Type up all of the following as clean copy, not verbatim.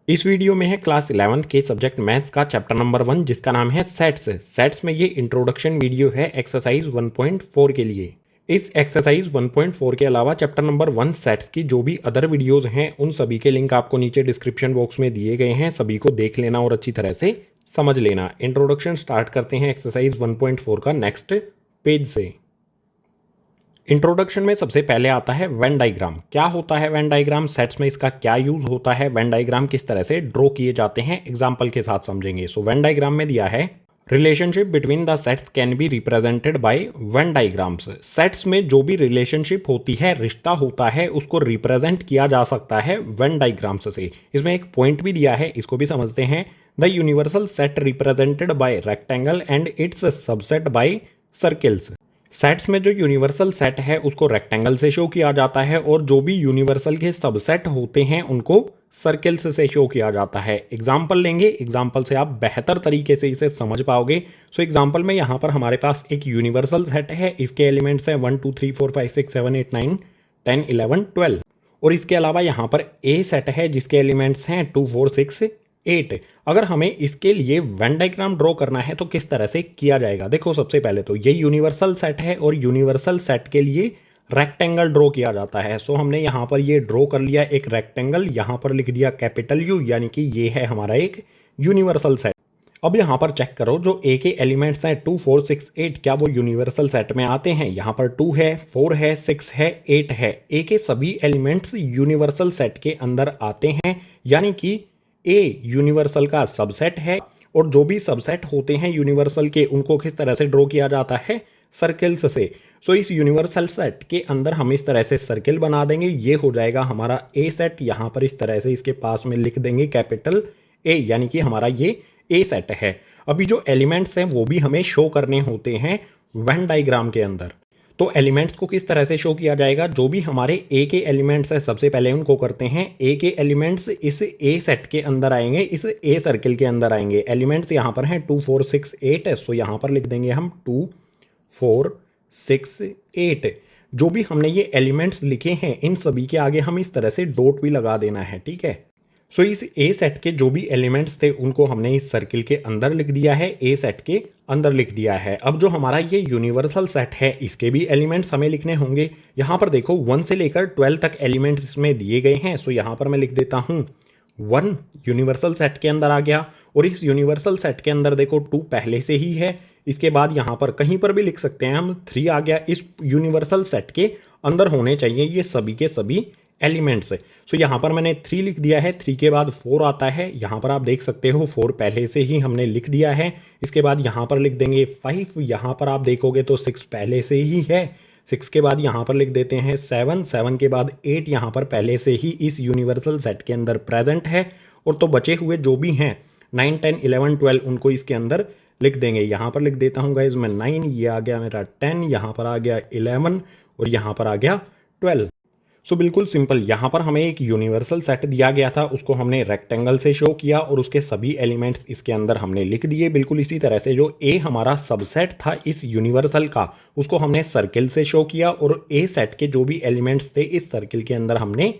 इस वीडियो में है क्लास 11th के सब्जेक्ट मैथ्स का चैप्टर नंबर 1 जिसका नाम है सेट्स। सेट्स में ये इंट्रोडक्शन वीडियो है एक्सरसाइज 1.4 के लिए। इस एक्सरसाइज 1.4 के अलावा चैप्टर नंबर 1 सेट्स की जो भी अदर वीडियोस हैं उन सभी के लिंक आपको नीचे डिस्क्रिप्शन बॉक्स में दिए गए हैं, सभी को देख लेना और अच्छी तरह से समझ लेना। इंट्रोडक्शन स्टार्ट करते हैं एक्सरसाइज 1.4 का नेक्स्ट पेज से। इंट्रोडक्शन में सबसे पहले आता है वेन डायग्राम। क्या होता है वेन डायग्राम, सेट्स में इसका क्या यूज होता है, वेन डायग्राम किस तरह से ड्रॉ किए जाते हैं, एग्जांपल के साथ समझेंगे। सो वेन डायग्राम में दिया है relationship between the sets can be represented by Venn diagrams. Sets में जो भी रिलेशनशिप होती है, रिश्ता होता है, उसको रिप्रेजेंट किया जा सकता है वेन डायग्राम्स से। इसमें एक पॉइंट भी दिया है, इसको भी समझते हैं। The universal set represented by rectangle and its subset by circles. Sets में जो यूनिवर्सल सेट है उसको रेक्टेंगल से शो किया जाता है और जो भी यूनिवर्सल के सबसेट होते हैं उनको सर्किल्स से शो किया जाता है। एग्जाम्पल लेंगे, एग्जाम्पल से आप बेहतर तरीके से इसे समझ पाओगे। सो एग्जाम्पल में यहाँ पर हमारे पास एक यूनिवर्सल सेट है, इसके एलिमेंट्स हैं 1 2 3 4 5 6 7 8 9 10 11 12 और इसके अलावा यहाँ पर ए सेट है जिसके एलिमेंट्स हैं 2 4 6 8। अगर हमें इसके लिए वेन डायग्राम ड्रॉ करना है तो किस तरह से किया जाएगा, देखो सबसे पहले तो ये यूनिवर्सल सेट है और यूनिवर्सल सेट के लिए रेक्टेंगल ड्रॉ किया जाता है। सो हमने यहाँ पर ये ड्रॉ कर लिया एक रेक्टेंगल, यहाँ पर लिख दिया कैपिटल यू, यानी कि ये है हमारा एक यूनिवर्सल सेट। अब यहाँ पर चेक करो जो ए के एलिमेंट्स हैं 2 4 6 8 क्या वो यूनिवर्सल सेट में आते हैं। यहाँ पर 2 है, 4 है, 6 है, 8 है। ए के सभी एलिमेंट्स यूनिवर्सल सेट के अंदर आते हैं, यानी कि ए यूनिवर्सल का सबसेट है और जो भी सबसेट होते हैं यूनिवर्सल के उनको किस तरह से ड्रॉ किया जाता है, सर्किल्स से। सो इस यूनिवर्सल सेट के अंदर हम इस तरह से सर्किल बना देंगे, ये हो जाएगा हमारा ए सेट। यहाँ पर इस तरह से इसके पास में लिख देंगे कैपिटल ए, यानी कि हमारा ये ए सेट है। अभी जो एलिमेंट्स हैं वो भी हमें शो करने होते हैं वेन डायग्राम के अंदर। तो एलिमेंट्स को किस तरह से शो किया जाएगा, जो भी हमारे ए के एलिमेंट्स है सबसे पहले उनको करते हैं। ए के एलिमेंट्स इस ए सेट के अंदर आएंगे, इस ए सर्किल के अंदर आएंगे। एलिमेंट्स यहाँ पर हैं 2 4 6 8 है, सो यहाँ पर लिख देंगे हम 2 4 6 8। जो भी हमने ये एलिमेंट्स लिखे हैं इन सभी के आगे हम इस तरह से डॉट भी लगा देना है, ठीक है। सो इस ए सेट के जो भी एलिमेंट्स थे उनको हमने इस सर्किल के अंदर लिख दिया है, ए सेट के अंदर लिख दिया है। अब जो हमारा ये यूनिवर्सल सेट है इसके भी एलिमेंट्स हमें लिखने होंगे। यहाँ पर देखो 1 से लेकर 12 तक एलिमेंट्स इसमें दिए गए हैं। सो यहाँ पर मैं लिख देता हूँ 1 यूनिवर्सल सेट के अंदर आ गया और इस यूनिवर्सल सेट के अंदर देखो 2 पहले से ही है। इसके बाद यहाँ पर कहीं पर भी लिख सकते हैं हम 3 आ गया। इस यूनिवर्सल सेट के अंदर होने चाहिए ये सभी के सभी एलिमेंट्स। सो यहाँ पर मैंने 3 लिख दिया है, 3 के बाद 4 आता है। यहाँ पर आप देख सकते हो 4 पहले से ही हमने लिख दिया है। इसके बाद यहाँ पर लिख देंगे 5, यहाँ पर आप देखोगे तो 6 पहले से ही है। 6 के बाद यहाँ पर लिख देते हैं 7, 7 के बाद 8 यहाँ पर पहले से ही इस यूनिवर्सल सेट के अंदर प्रेजेंट है। और तो बचे हुए जो भी हैं 9 10 11 12 उनको इसके अंदर लिख देंगे। यहाँ पर लिख देता हूँ गाइज मैं 9, ये आ गया मेरा 10, यहाँ पर आ गया 11 और यहाँ पर आ गया 12। सो बिल्कुल सिंपल, यहाँ पर हमें एक यूनिवर्सल सेट दिया गया था, उसको हमने रेक्टेंगल से शो किया और उसके सभी एलिमेंट्स इसके अंदर हमने लिख दिए। बिल्कुल इसी तरह से जो ए हमारा सबसेट था इस यूनिवर्सल का उसको हमने सर्किल से शो किया और ए सेट के जो भी एलिमेंट्स थे इस सर्किल के अंदर हमने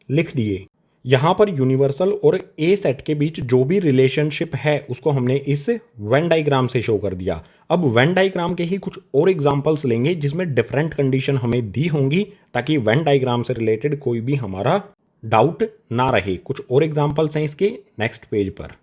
लिख दिए। यहाँ पर यूनिवर्सल और ए सेट के बीच जो भी रिलेशनशिप है उसको हमने इस वेन डायग्राम से शो कर दिया। अब वेन डायग्राम के ही कुछ और एग्जांपल्स लेंगे जिसमें डिफरेंट कंडीशन हमें दी होंगी ताकि वेन डायग्राम से रिलेटेड कोई भी हमारा डाउट ना रहे। कुछ और एग्जांपल्स हैं इसके नेक्स्ट पेज पर।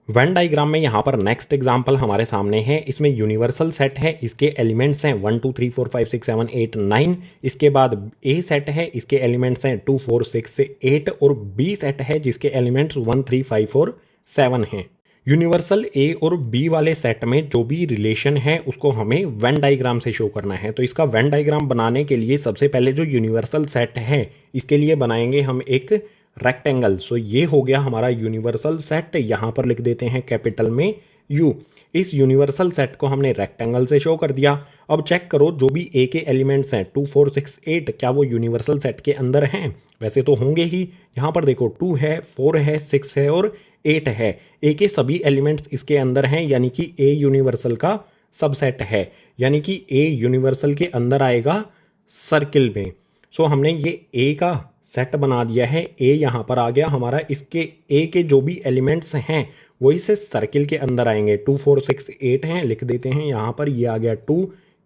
वेन डायग्राम में यहाँ पर नेक्स्ट एग्जाम्पल हमारे सामने है। इसमें यूनिवर्सल सेट है, इसके एलिमेंट्स हैं 1 2 3 4 5 6 7 8 9। इसके बाद ए सेट है, इसके एलिमेंट्स हैं 2 4 6 8 और बी सेट है जिसके एलिमेंट्स 1 3 5 और 7 हैं। यूनिवर्सल ए और बी वाले सेट में जो भी रिलेशन है उसको हमें वेन डायग्राम से शो करना है। तो इसका वेन डायग्राम बनाने के लिए सबसे पहले जो यूनिवर्सल सेट है इसके लिए बनाएंगे हम एक रेक्टेंगल। सो ये हो गया हमारा यूनिवर्सल सेट, यहाँ पर लिख देते हैं कैपिटल में यू। इस यूनिवर्सल सेट को हमने रेक्टेंगल से शो कर दिया। अब चेक करो जो भी ए के एलिमेंट्स हैं 2 4 6 8 क्या वो यूनिवर्सल सेट के अंदर हैं, वैसे तो होंगे ही। यहाँ पर देखो 2 है, 4 है, 6 है और 8 है। ए के सभी एलिमेंट्स इसके अंदर हैं, यानी कि ए यूनिवर्सल का सबसेट है, यानी कि ए यूनिवर्सल के अंदर आएगा सर्किल में। सो हमने ये ए का सेट बना दिया है। ए यहाँ पर आ गया हमारा, इसके ए के जो भी एलिमेंट्स हैं वो इस सर्किल के अंदर आएंगे। 2 4 6 8 हैं, लिख देते हैं यहाँ पर। ये आ गया 2,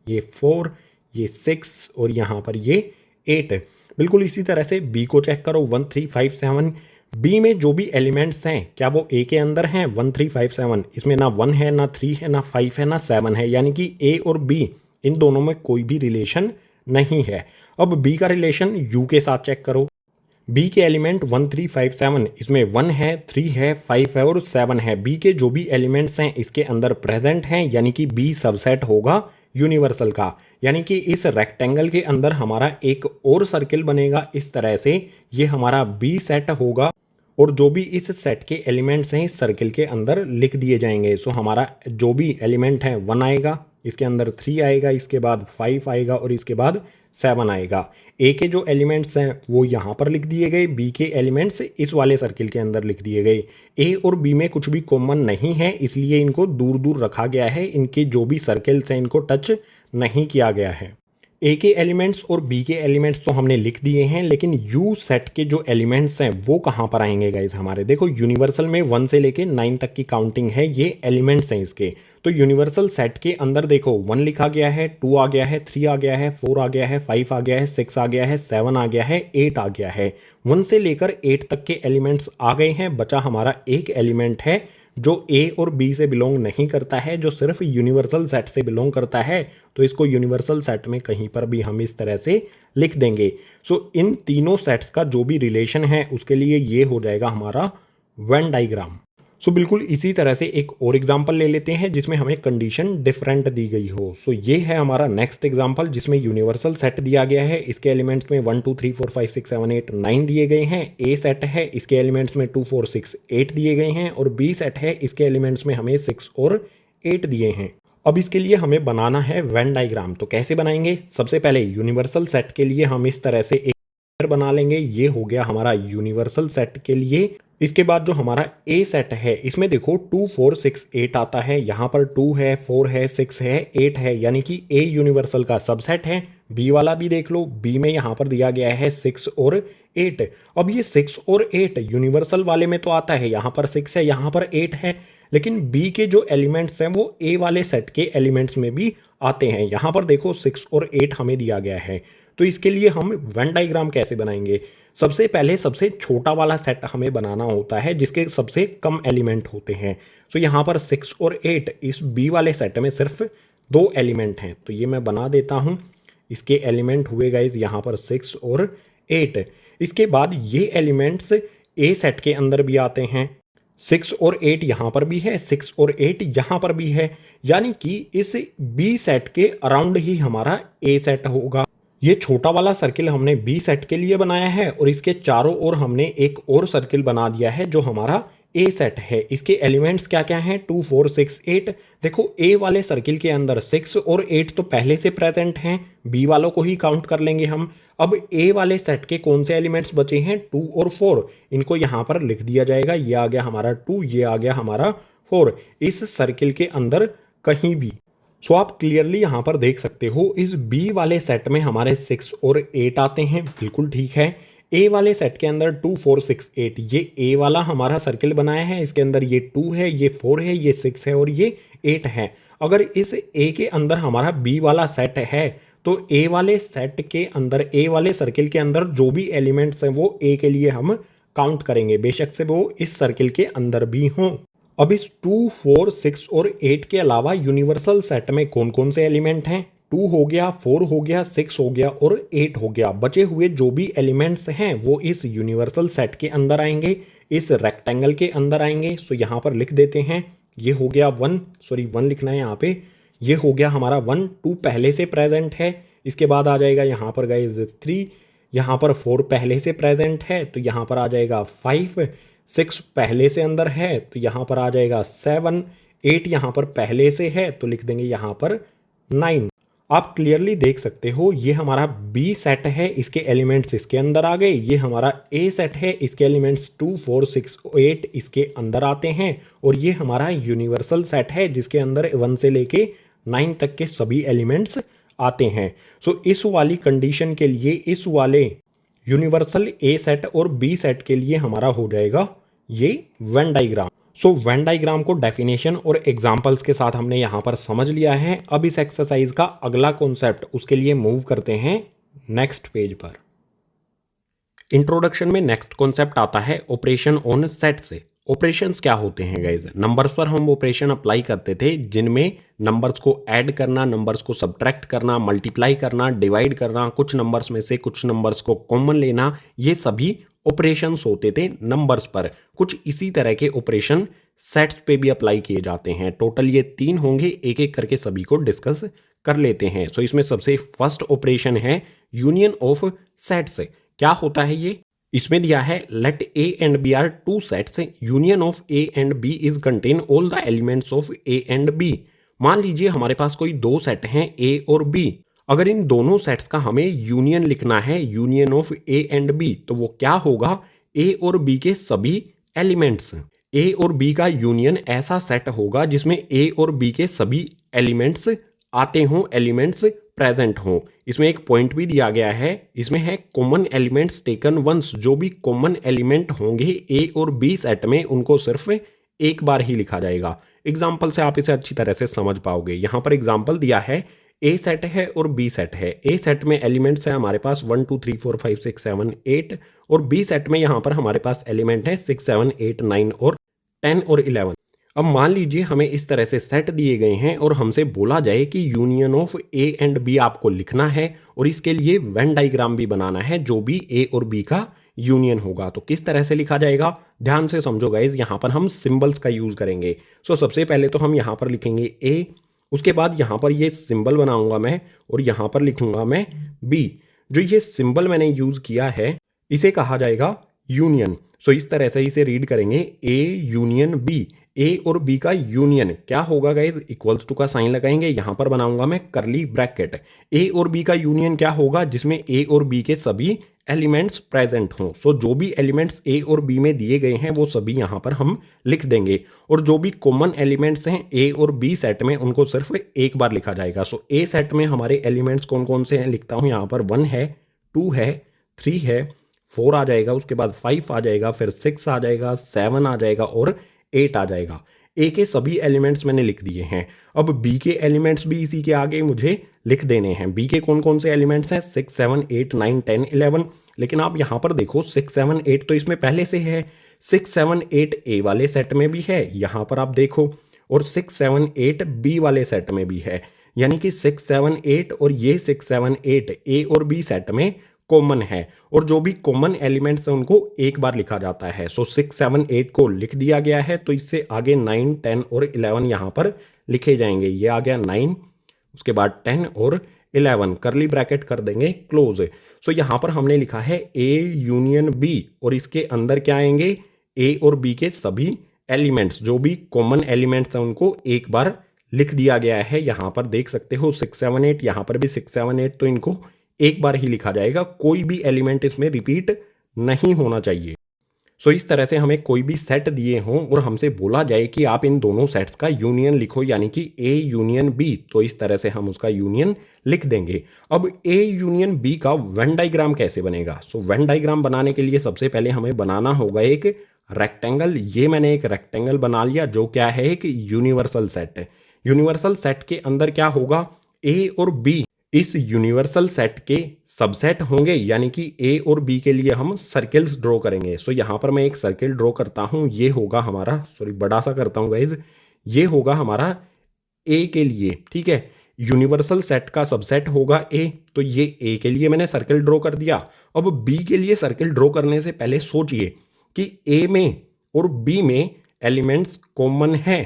ये 4, ये 6 और यहाँ पर ये 8। बिल्कुल इसी तरह से बी को चेक करो, 1 3 5 7। बी में जो भी एलिमेंट्स हैं क्या वो ए के अंदर हैं? 1 3 5 7, इसमें ना 1 है, ना 3 है, ना 5 है, ना 7 है, यानी कि ए और बी इन दोनों में कोई भी रिलेशन नहीं है। अब बी का रिलेशन यू के साथ चेक करो। बी के एलिमेंट 1 3 5 7, इसमें 1 है, 3 है, 5 है और 7 है। बी के जो भी एलिमेंट्स हैं इसके अंदर प्रेजेंट हैं, यानी कि बी सबसेट होगा यूनिवर्सल का। यानी कि इस रेक्टेंगल के अंदर हमारा एक और सर्किल बनेगा इस तरह से, ये हमारा बी सेट होगा और जो भी इस सेट के एलिमेंट्स हैं इस सर्किल के अंदर लिख दिए जाएंगे। सो हमारा जो भी एलिमेंट है 1 आएगा, इसके अंदर 3 आएगा, इसके बाद 5 आएगा और इसके बाद 7 आएगा। ए के जो एलिमेंट्स हैं वो यहाँ पर लिख दिए गए, बी के एलिमेंट्स इस वाले सर्किल के अंदर लिख दिए गए। ए और बी में कुछ भी कॉमन नहीं है, इसलिए इनको दूर दूर रखा गया है। इनके जो भी सर्किल्स हैं इनको टच नहीं किया गया है। ए के एलिमेंट्स और बी के एलिमेंट्स तो हमने लिख दिए हैं, लेकिन यू सेट के जो एलिमेंट्स हैं वो कहाँ पर आएंगे गाइस हमारे? देखो यूनिवर्सल में 1 से लेके 9 तक की काउंटिंग है, ये एलिमेंट्स हैं इसके। तो यूनिवर्सल सेट के अंदर देखो 1 लिखा गया है, 2 आ गया है, 3 आ गया है, 4 आ गया है, 5 आ गया है, 6 आ गया है, 7 आ गया है, 8 आ गया है। 1 से लेकर 8 तक के एलिमेंट्स आ गए हैं। बचा हमारा एक एलिमेंट है जो ए और बी से बिलोंग नहीं करता है, जो सिर्फ यूनिवर्सल सेट से बिलोंग करता है। तो इसको यूनिवर्सल सेट में कहीं पर भी हम इस तरह से लिख देंगे। सो इन तीनों सेट्स का जो भी रिलेशन है उसके लिए ये हो जाएगा हमारा वेन डायग्राम। सो बिल्कुल इसी तरह से एक और एग्जांपल ले लेते हैं जिसमें हमें कंडीशन डिफरेंट दी गई हो। सो ये है हमारा नेक्स्ट एग्जांपल जिसमें यूनिवर्सल सेट दिया गया है। इसके एलिमेंट्स में 1 2 3 4 5 6 7 8 9 दिए गए हैं। ए सेट है, इसके एलिमेंट्स में 2 4 6 8 दिए गए हैं और बी सेट है, इसके एलिमेंट्स में हमें 6 और 8 दिए हैं। अब इसके लिए हमें बनाना है वेन डायग्राम। तो कैसे बनाएंगे? सबसे पहले यूनिवर्सल सेट के लिए हम इस तरह से एक बना लेंगे। ये हो गया हमारा यूनिवर्सल सेट के लिए। इसके बाद जो हमारा ए सेट है इसमें देखो 2 4 6 8 आता है। यहाँ पर 2 है, 4 है, 6 है, 8 है, यानी कि ए यूनिवर्सल का सबसेट है। बी वाला भी देख लो, बी में यहाँ पर दिया गया है 6 और 8। अब ये 6 और 8 यूनिवर्सल वाले में तो आता है, यहाँ पर 6 है, यहाँ पर 8 है, लेकिन बी के जो एलिमेंट्स हैं वो ए वाले सेट के एलिमेंट्स में भी आते हैं। यहाँ पर देखो 6 और 8 हमें दिया गया है। तो इसके लिए हम वेन डायग्राम कैसे बनाएंगे? सबसे पहले सबसे छोटा वाला सेट हमें बनाना होता है जिसके सबसे कम एलिमेंट होते हैं। तो यहाँ पर 6 और 8, इस बी वाले सेट में सिर्फ 2 एलिमेंट हैं। तो ये मैं बना देता हूँ। इसके एलिमेंट हुए गाइस यहाँ पर 6 और 8। इसके बाद ये एलिमेंट्स ए सेट के अंदर भी आते हैं। 6 और 8 यहाँ पर भी है, 6 और 8 यहाँ पर भी है, यानी कि इस बी सेट के अराउंड ही हमारा ए सेट होगा। ये छोटा वाला सर्किल हमने बी सेट के लिए बनाया है और इसके चारों ओर हमने एक और सर्किल बना दिया है जो हमारा ए सेट है। इसके एलिमेंट्स क्या क्या हैं? 2 4 6 8। देखो ए वाले सर्किल के अंदर 6 और 8 तो पहले से प्रेजेंट हैं, बी वालों को ही काउंट कर लेंगे हम। अब ए वाले सेट के कौन से एलिमेंट्स बचे हैं? 2 और 4। इनको यहाँ पर लिख दिया जाएगा। ये आ गया हमारा 2, ये आ गया हमारा 4, इस सर्किल के अंदर कहीं भी। सो आप क्लियरली यहाँ पर देख सकते हो इस बी वाले सेट में हमारे 6 और 8 आते हैं, बिल्कुल ठीक है। ए वाले सेट के अंदर 2 4 6 8, ये ए वाला हमारा सर्किल बनाया है, इसके अंदर ये 2 है, ये 4 है, ये 6 है और ये 8 है। अगर इस ए के अंदर हमारा बी वाला सेट है तो ए वाले सेट के अंदर, ए वाले सर्किल के अंदर जो भी एलिमेंट्स हैं वो ए के लिए हम काउंट करेंगे, बेशक से वो इस सर्किल के अंदर भी हों। अब इस 2 4 6 और 8 के अलावा यूनिवर्सल सेट में कौन कौन से एलिमेंट हैं? 2 हो गया, 4 हो गया, 6 हो गया और 8 हो गया। बचे हुए जो भी एलिमेंट्स हैं वो इस यूनिवर्सल सेट के अंदर आएंगे, इस रेक्टेंगल के अंदर आएंगे। सो यहाँ पर लिख देते हैं, ये हो गया 1 लिखना है यहाँ पे। ये हो गया हमारा 1, 2 पहले से प्रेजेंट है। इसके बाद आ जाएगा यहाँ पर गाइज 3, यहाँ पर 4 पहले से प्रेजेंट है तो यहाँ पर आ जाएगा 5, 6 पहले से अंदर है तो यहाँ पर आ जाएगा 7, 8 यहाँ पर पहले से है तो लिख देंगे यहाँ पर 9। आप क्लियरली देख सकते हो ये हमारा बी सेट है, इसके एलिमेंट्स इसके अंदर आ गए। ये हमारा ए सेट है, इसके एलिमेंट्स 2 4 6 8 इसके अंदर आते हैं। और ये हमारा यूनिवर्सल सेट है जिसके अंदर 1 से लेके 9 तक के सभी एलिमेंट्स आते हैं। सो इस वाली कंडीशन के लिए, इस वाले यूनिवर्सल ए सेट और बी सेट के लिए हमारा हो जाएगा ये Venn diagram. So Venn diagram को डेफिनेशन और एग्जांपल्स के साथ हमने यहाँ पर समझ लिया है। अब इस एक्सरसाइज का अगला कॉन्सेप्ट, उसके लिए मूव करते हैं नेक्स्ट पेज पर। इंट्रोडक्शन में नेक्स्ट कॉन्सेप्ट आता है ऑपरेशन ऑन सेट से। ऑपरेशंस क्या होते हैं गाइज? नंबर्स पर हम ऑपरेशन अप्लाई करते थे जिनमें नंबर्स को ऐड करना, नंबर्स को सब्ट्रैक्ट करना, मल्टीप्लाई करना, डिवाइड करना, कुछ नंबर्स में से कुछ नंबर्स को कॉमन लेना, ये सभी ऑपरेशंस होते थे नंबर्स पर। कुछ इसी तरह के ऑपरेशन सेट्स पे भी अप्लाई किए जाते हैं। टोटल ये 3 होंगे, एक एक करके सभी को डिस्कस कर लेते हैं। सो इसमें सबसे फर्स्ट ऑपरेशन है यूनियन ऑफ सेट्स। क्या होता है ये? इसमें दिया है let A and B are two sets, union of A and B is contain all the elements of A and B. मान लीजिए हमारे पास कोई 2 सेट हैं ए और बी। अगर इन दोनों सेट्स का हमें यूनियन लिखना है, union of A and B, तो वो क्या होगा? ए और बी के सभी एलिमेंट्स। ए और बी का यूनियन ऐसा सेट होगा जिसमें ए और बी के सभी एलिमेंट्स आते हों, एलिमेंट्स प्रेजेंट हों। इसमें एक पॉइंट भी दिया गया है, इसमें है कॉमन एलिमेंट्स टेकन वंस। जो भी कॉमन एलिमेंट होंगे ए और बी सेट में, उनको सिर्फ एक बार ही लिखा जाएगा। एग्जाम्पल से आप इसे अच्छी तरह से समझ पाओगे। यहाँ पर एग्जाम्पल दिया है, ए सेट है और बी सेट है। ए सेट में एलिमेंट्स है हमारे पास 1 2 3 4 5 6 7 8, और बी सेट में यहाँ पर हमारे पास एलिमेंट है 6 7 8 9 और 10 और 11। अब मान लीजिए हमें इस तरह से सेट दिए गए हैं और हमसे बोला जाए कि union of A and B आपको लिखना है और इसके लिए वेन डायग्राम भी बनाना है जो भी ए और बी का यूनियन होगा। तो किस तरह से लिखा जाएगा? ध्यान से समझो गाइज, यहाँ पर हम सिंबल्स का यूज करेंगे। सो सबसे पहले तो हम यहाँ पर लिखेंगे ए, उसके बाद यहाँ पर ये सिंबल बनाऊंगा मैं और यहाँ पर लिखूंगा मैं बी। जो ये सिंबल मैंने यूज किया है इसे कहा जाएगा यूनियन। सो इस तरह से इसे रीड करेंगे, ए यूनियन बी। ए और बी का यूनियन क्या होगा गाइज? इक्वल्स टू का साइन लगाएंगे, यहाँ पर बनाऊंगा मैं करली ब्रैकेट। ए और बी का यूनियन क्या होगा? जिसमें ए और बी के सभी एलिमेंट्स प्रेजेंट हों। सो जो भी एलिमेंट्स ए और बी में दिए गए हैं वो सभी यहाँ पर हम लिख देंगे, और जो भी कॉमन एलिमेंट्स हैं ए और बी सेट में, उनको सिर्फ एक बार लिखा जाएगा। सो ए सेट में हमारे एलिमेंट्स कौन कौन से हैं लिखता हूँ। यहाँ पर 1 है, 2 है, 3 है, 4 आ जाएगा, उसके बाद 5 आ जाएगा, फिर 6 आ जाएगा, 7 आ जाएगा और 8 आ जाएगा। ए के सभी एलिमेंट्स मैंने लिख दिए हैं। अब बी के एलिमेंट्स भी इसी के आगे मुझे लिख देने हैं। बी के कौन कौन से एलिमेंट्स हैं? 6 7 8 9 10 11। लेकिन आप यहाँ पर देखो 6 7 8 तो इसमें पहले से है, 6 7 8 ए वाले सेट में भी है, यहाँ पर आप देखो, और 6 7 8 बी वाले सेट में भी है। यानी कि 6 7 8 और ये 6 7 8 ए और बी सेट में कॉमन है, और जो भी कॉमन एलिमेंट्स हैं उनको एक बार लिखा जाता है। सो 6 7 8 को लिख दिया गया है, तो इससे आगे 9 10 और 11 यहाँ पर लिखे जाएंगे। ये आ गया 9, उसके बाद 10 और 11, करली ब्रैकेट कर देंगे क्लोज। सो यहाँ पर हमने लिखा है ए यूनियन बी, और इसके अंदर क्या आएंगे? ए और बी के सभी एलिमेंट्स, जो भी कॉमन एलिमेंट्स हैं उनको एक बार लिख दिया गया है। यहाँ पर देख सकते हो 6 7 8, यहाँ पर भी 6 7 8, तो इनको एक बार ही लिखा जाएगा। कोई भी एलिमेंट इसमें रिपीट नहीं होना चाहिए। सो इस तरह से हमें कोई भी सेट दिए हों और हमसे बोला जाए कि आप इन दोनों सेट्स का यूनियन लिखो, यानी कि ए यूनियन बी, तो इस तरह से हम उसका यूनियन लिख देंगे। अब ए यूनियन बी का वेन डायग्राम कैसे बनेगा? सो वेन डायग्राम बनाने के लिए सबसे पहले हमें बनाना होगा एक रेक्टेंगल। ये मैंने एक रेक्टेंगल बना लिया, जो क्या है? एक यूनिवर्सल सेट है। यूनिवर्सल सेट के अंदर क्या होगा? ए और बी इस यूनिवर्सल सेट के सबसेट होंगे, यानी कि ए और बी के लिए हम सर्किल्स ड्रॉ करेंगे। सो यहाँ पर मैं एक सर्किल ड्रॉ करता हूँ, ये होगा हमारा, सॉरी बड़ा सा करता हूँ गाइज, ये होगा हमारा ए के लिए, ठीक है। यूनिवर्सल सेट का सबसेट होगा ए, तो ये ए के लिए मैंने सर्किल ड्रॉ कर दिया। अब बी के लिए सर्किल ड्रॉ करने से पहले सोचिए कि ए में और बी में एलिमेंट्स कॉमन है,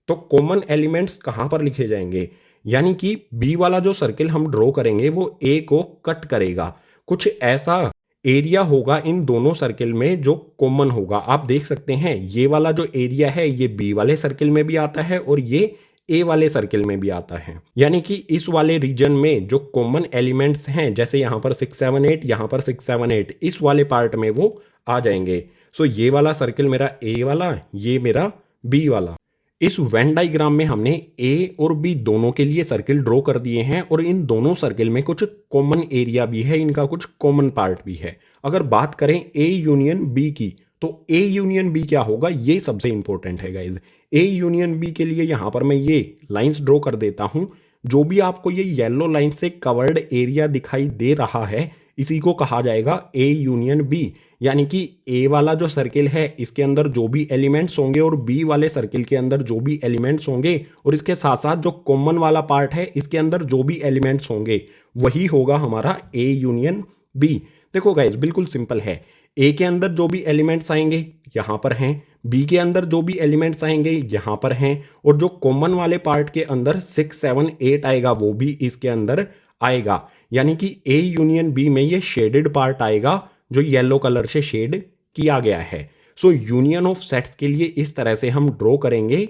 तो कॉमन एलिमेंट्स कहाँ पर लिखे जाएंगे? यानी कि बी वाला जो सर्किल हम ड्रॉ करेंगे वो ए को कट करेगा। कुछ ऐसा एरिया होगा इन दोनों सर्किल में जो कॉमन होगा। आप देख सकते हैं ये वाला जो एरिया है ये बी वाले सर्किल में भी आता है और ये ए वाले सर्किल में भी आता है। यानी कि इस वाले रीजन में जो कॉमन एलिमेंट्स हैं, जैसे यहाँ पर 6 7 8, यहाँ पर 6 7 8, इस वाले पार्ट में वो आ जाएंगे। सो ये वाला सर्किल मेरा ए वाला, ये मेरा बी वाला। इस वेन डायग्राम में हमने ए और बी दोनों के लिए सर्किल ड्रॉ कर दिए हैं और इन दोनों सर्किल में कुछ कॉमन एरिया भी है, इनका कुछ कॉमन पार्ट भी है। अगर बात करें ए यूनियन बी की, तो ए यूनियन बी क्या होगा, ये सबसे इंपॉर्टेंट है गाइज। ए यूनियन बी के लिए यहां पर मैं ये लाइंस ड्रॉ कर देता हूं। जो भी आपको ये येलो लाइन से कवर्ड एरिया दिखाई दे रहा है, इसी को कहा जाएगा ए यूनियन बी। यानी कि ए वाला जो सर्किल है, इसके अंदर जो भी एलिमेंट्स होंगे और बी वाले सर्किल के अंदर जो भी एलिमेंट्स होंगे, और इसके साथ साथ जो कॉमन वाला पार्ट है, इसके अंदर जो भी एलिमेंट्स होंगे, वही होगा हमारा ए यूनियन बी। देखो गाइज, बिल्कुल सिंपल है। ए के अंदर जो भी एलिमेंट्स आएंगे यहां पर हैं, बी के अंदर जो भी एलिमेंट्स आएंगे यहां पर हैं, और जो कॉमन वाले पार्ट के अंदर 6, 7, 8 आएगा वो भी इसके अंदर आएगा। यानी कि ए यूनियन बी में ये शेडेड पार्ट आएगा जो येलो कलर से शेड किया गया है। सो यूनियन ऑफ सेट्स के लिए इस तरह से हम ड्रॉ करेंगे,